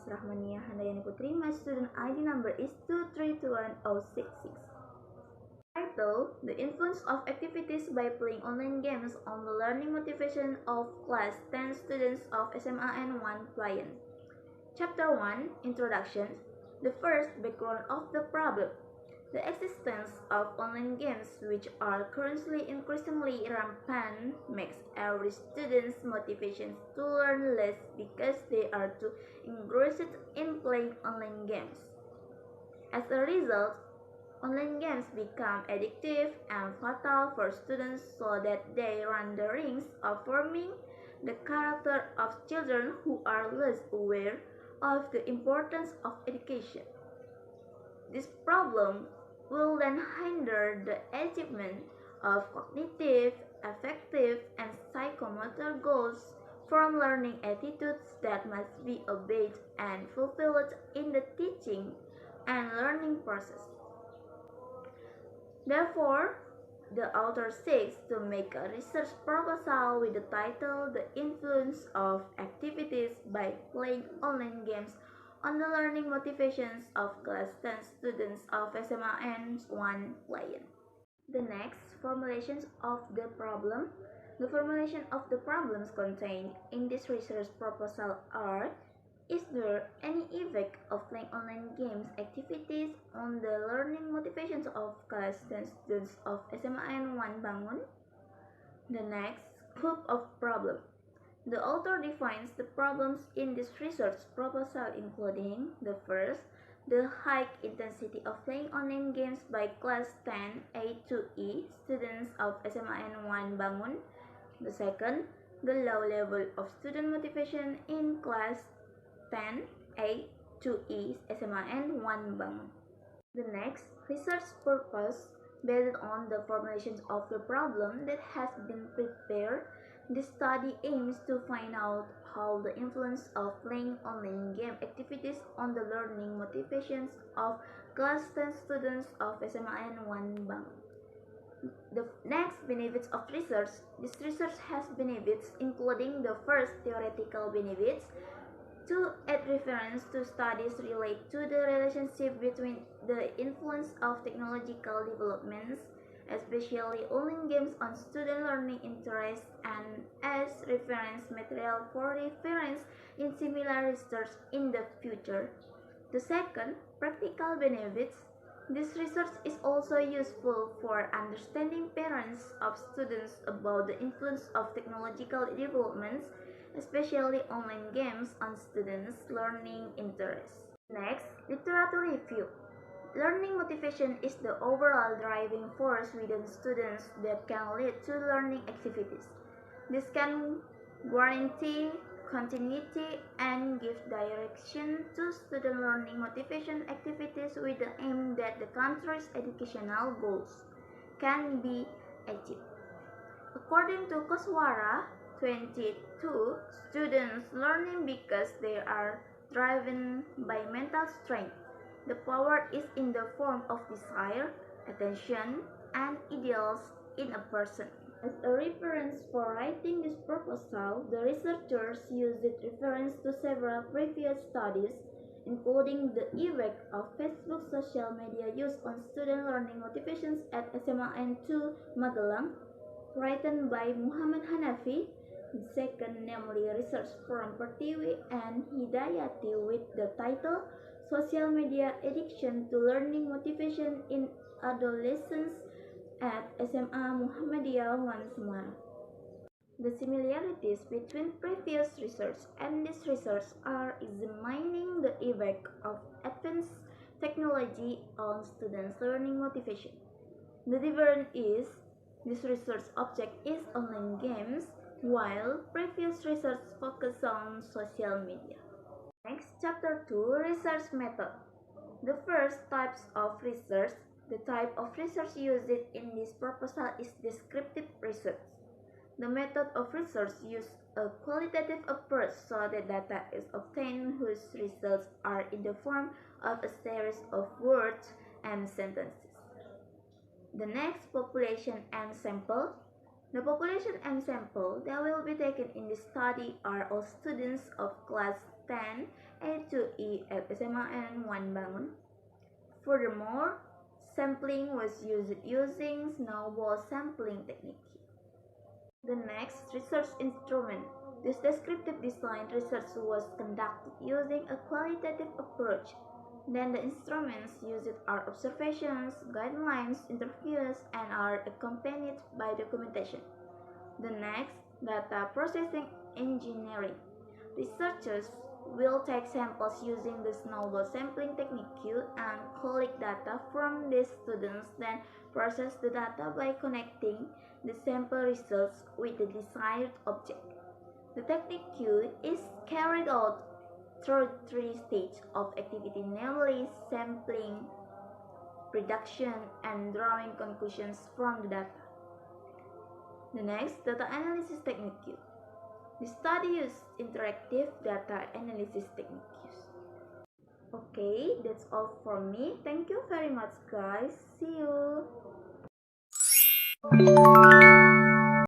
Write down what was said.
Rahmaniyah Handayani Putri. My student ID number is 2321066. Title: The Influence of Activities by Playing Online Games on the Learning Motivation of Class 10 Students of SMA and 1 Client. Chapter 1, Introduction. The first, background of the problem. The existence of online games, which are currently increasingly rampant, makes every student's motivation to learn less because they are too engrossed in playing online games. As a result, online games become addictive and fatal for students so that they run the risk of forming the character of children who are less aware of the importance of education. This problem will then hinder the achievement of cognitive, affective, and psychomotor goals from learning attitudes that must be obeyed and fulfilled in the teaching and learning process. Therefore, the author seeks to make a research proposal with the title The Influence of Activities by Playing Online Games on the Learning Motivations of Class 10 Students of SMA and 1 Client. The next, formulations of the problem. The formulation of the problems contained in this research proposal are: is there any effect of playing online games activities on the learning motivations of Class 10 students of SMA and 1 Bangun? The next, scope of problem. The author defines the problems in this research proposal including the first, the high intensity of playing online games by Class 10 A to E students of SMA and 1 Bangun. The second, the low level of student motivation in Class 10 A to E SMA and 1 Bangun. The next, research purpose. Based on the formulations of the problem that has been prepared, this study aims to find out how the influence of playing online game activities on the learning motivations of Class 10 students of SMA and 1 Bangun. The next, benefits of research. This research has benefits including the first, theoretical benefits, to add reference to studies relate to the relationship between the influence of technological developments, especially online games, on student learning interests, and as reference material for reference in similar research in the future. The second, practical benefits. This research is also useful for understanding parents of students about the influence of technological developments, especially online games, on students' learning interests. Next, literature review. Learning motivation is the overall driving force within students that can lead to learning activities. This can guarantee continuity and give direction to student learning motivation activities with the aim that the country's educational goals can be achieved. According to Koswara 22, students learning because they are driven by mental strength. The power is in the form of desire, attention, and ideals in a person. As a reference for writing this proposal, the researchers used reference to several previous studies, including the effect of Facebook social media use on student learning motivations at SMA N2 Magelang, written by Muhammad Hanafi. The second, namely research from Pertiwi and Hidayati with the title Social Media Addiction to Learning Motivation in Adolescents at SMA Muhammadiyah 1 Semarang. The similarities between previous research and this research are examining the effect of advanced technology on students' learning motivation. The difference is this research object is online games, while previous research focused on social media. Next, Chapter 2, Research Method. The first types of research. The type of research used in this proposal is descriptive research. The method of research uses a qualitative approach so that data is obtained whose results are in the form of a series of words and sentences. The next, population and sample. The population and sample that will be taken in this study are all students of class 10 A to E at SMA and 1 Bangun. Furthermore, sampling was used using snowball sampling technique. The next, research instrument. This descriptive design research was conducted using a qualitative approach. Then the instruments used are observations, guidelines, interviews, and are accompanied by documentation. The next, data processing engineering. Researchers will take samples using the snowball sampling technique and collect data from these students, then process the data by connecting the sample results with the desired object. The technique is carried out through 3 stages of activity, namely sampling, prediction, and drawing conclusions from the data. The next, data analysis technique. The study used interactive data analysis techniques. Okay, that's all from me. Thank you very much, guys. See you.